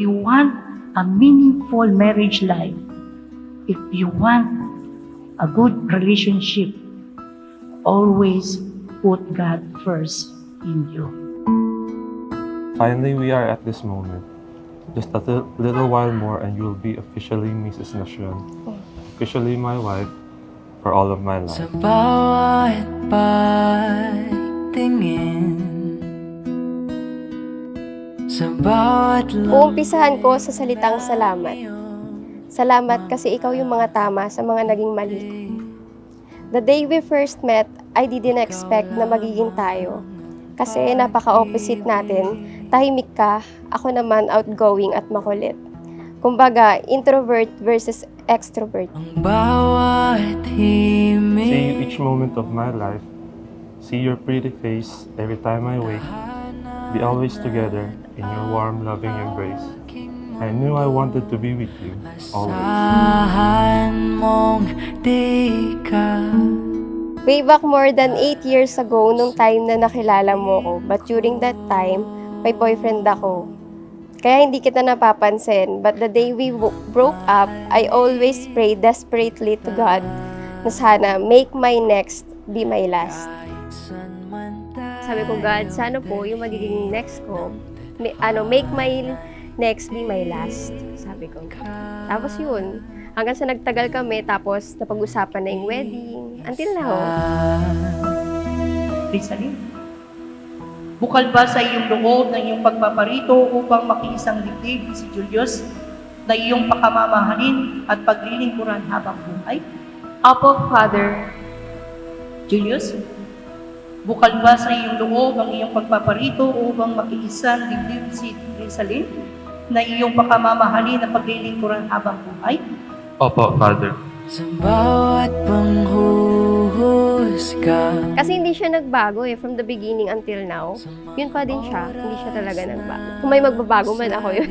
you want a meaningful marriage life, if you want a good relationship, always put God first in you. Finally, we are at this moment. Just a little while more and you will be officially Mrs. Nation. Officially my wife for all of my life. Sa bawat pagtingin, sa bawat Uumpisahan ko sa salitang salamat. Salamat kasi ikaw yung mga tama sa mga naging mali ko. The day we first met, I didn't expect na magiging tayo. Kasi napaka-opposite natin. Tahimik ka, ako naman outgoing at makulit. Kumbaga, introvert versus extrovert. ang bawat himig. See you each moment of my life. See your pretty face every time I wake. Be always together in your warm, loving embrace. I knew I wanted to be with you, always. Asahan mong di ka. Way back more than 8 years ago, nung time na nakilala mo ko. But during that time, may boyfriend ako. Kaya hindi kita napapansin. But the day we broke up, I always pray desperately to God na sana make my next be my last. Sabi ko, God, sana po yung magiging next ko, make my next be my last. Sabi ko. Tapos yun, hanggang sa nagtagal kami, tapos napag-usapan na yung wedding. Until now. Rizalin, bukal ba sa iyong loob ng iyong pagpaparito upang makiisang dibdib si Julius na iyong pakamamahalin at paglilingkuran habang buhay? Opo, Father. Julius, bukal ba sa iyong loob ang iyong pagpaparito upang makiisang dibdib si Rizalin na iyong pakamamahalin at paglilingkuran habang buhay? Opo, Father. Sa bawat panghuhusga. Kasi hindi siya nagbago from the beginning until now. Yun pa din siya. Hindi siya talaga nagbago. Kung may magbabago man, ako yun.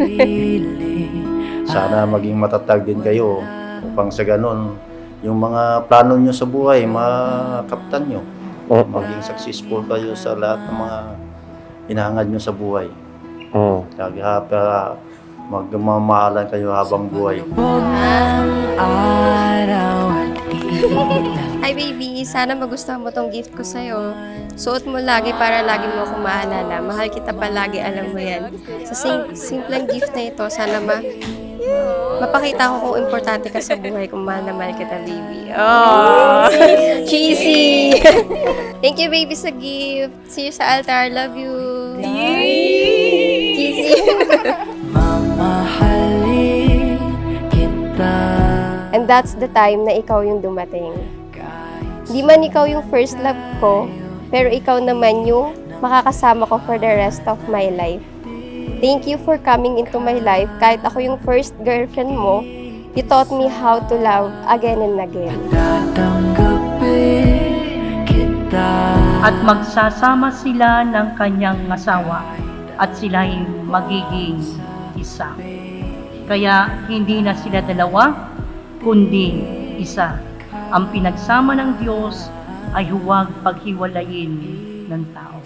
Sana maging matatag din kayo upang sa ganun, yung mga plano nyo sa buhay, makaptan nyo. Maging successful kayo sa lahat ng mga hinahangad nyo sa buhay. Kaya magmamahalan kayo habang buhay. Bog ng araw at ilaw. Hi baby, sana magustuhan mo tong gift ko sa'yo. Suot mo lagi para lagi mo akong maalala. Mahal kita palagi, alam mo yan. Sa simpleng gift na ito, sana mapakita ko kung importante ka sa buhay, kung mahal na mahal kita, baby. Oh, cheesy! Thank you, baby, sa gift. See you sa altar. Love you. Cheesy! Mamahalin kita. And that's the time na ikaw yung dumating. Di man ikaw yung first love ko, pero ikaw naman yung makakasama ko for the rest of my life. Thank you for coming into my life. Kahit ako yung first girlfriend mo, you taught me how to love again and again. Tatanggapin kita. At magsasama sila ng kanyang asawa at sila ay magiging isa. Kaya hindi na sila dalawa, kundi isa. Ang pinagsama ng Diyos ay huwag paghiwalayin ng tao.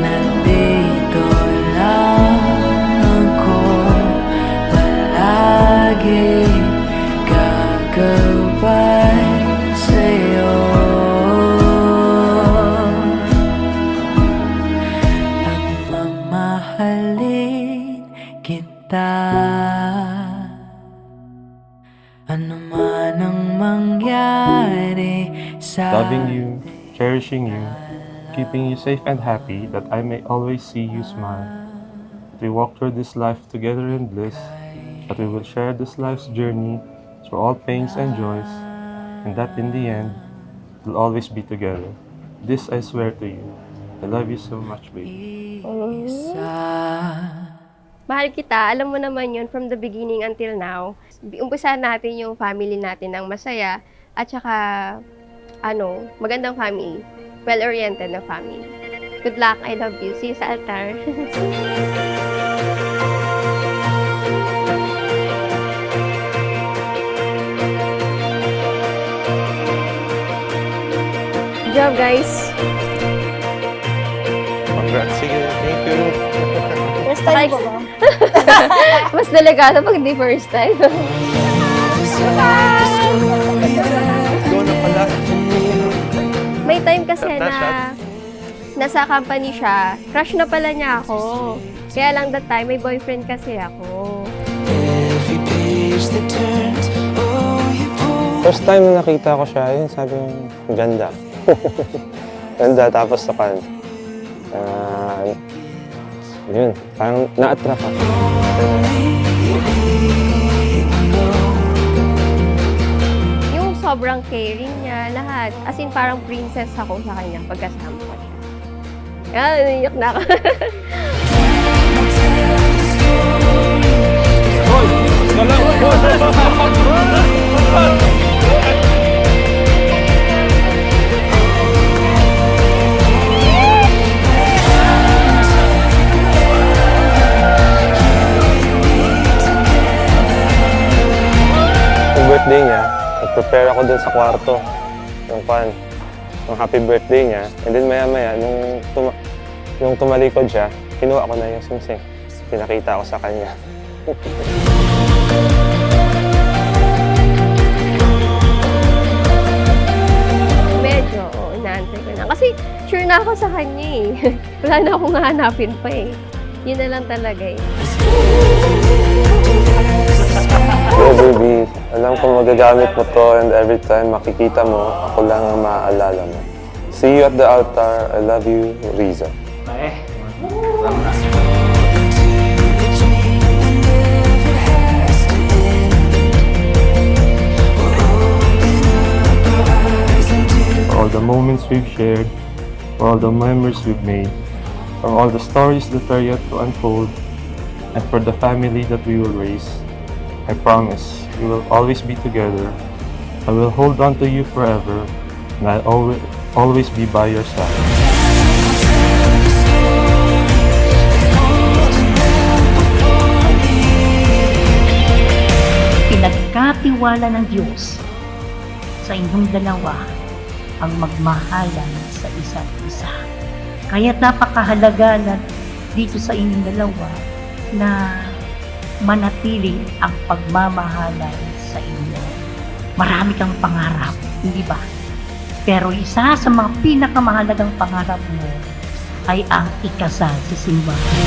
Nandito lang ako palagi gagabay sa'yo. Pagmamahalin kita. Ano man ang mangyari sa Loving you, cherishing you, keeping you safe and happy, that I may always see you smile. That we walk through this life together in bliss, that we will share this life's journey through all pains and joys, and that in the end, we'll always be together. This I swear to you. I love you so much, baby. Mahal kita, alam mo naman yun from the beginning until now. Umpisahan natin yung family natin ng masaya at saka magandang family. Well-oriented na family. Good luck, I love you. See you sa altar. job, guys. Congrats. Sige, thank you. First time ko ba? Mas delikado pag hindi first time. Ikaw na pala. May time kasi Natasha? na nasa company siya. Crush na pala niya ako. Kaya lang that time, may boyfriend kasi ako. Every page that turns, oh, you pull. First time na nakita ko siya, yun, sabi ko, ganda. Ganda, tapos nakan. Yun, parang na-attract ako. Yung sobrang caring niya, lahat. As in, parang princess ako sa kanya pagkasama ko siya. Ah, naiyak na ako. Yung birthday niya, nag-prepare ako dun sa kwarto. Yung happy birthday niya. And then maya-maya, nung tumalikod siya, kinuha ko na yung sing-sing. Pinakita ko sa kanya. Medyo, inaantay ko na. Kasi sure na ako sa kanya eh. Wala na akong hahanapin pa eh. Yun na lang talaga eh. Oh baby, alam ko magagamit mo to and every time makikita mo, ako lang ang maaalala mo. See you at the altar. I love you, Riza. For all the moments we've shared, for all the memories we've made, for all the stories that are yet to unfold, and for the family that we will raise, I promise we will always be together. I will hold on to you forever, and I'll always be by your side. Pinagkatiwala ng Diyos sa inyong dalawa ang magmahalan sa isa't isa. Kaya't napakahalaga na dito sa inyong dalawa na manatili ang pagmamahalan sa inyo. Marami kang pangarap, hindi ba? Pero isa sa mga pinakamahalagang pangarap mo ay ang ikasal sa simbahan.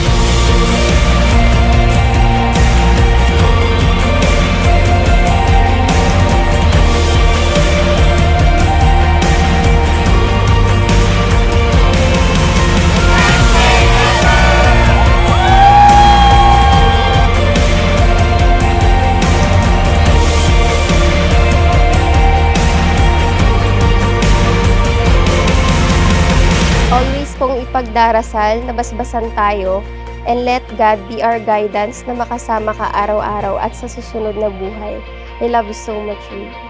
Always kong ipagdarasal na basbasan tayo and let God be our guidance na makasama ka araw-araw at sa susunod na buhay. I love you so much, Rudy.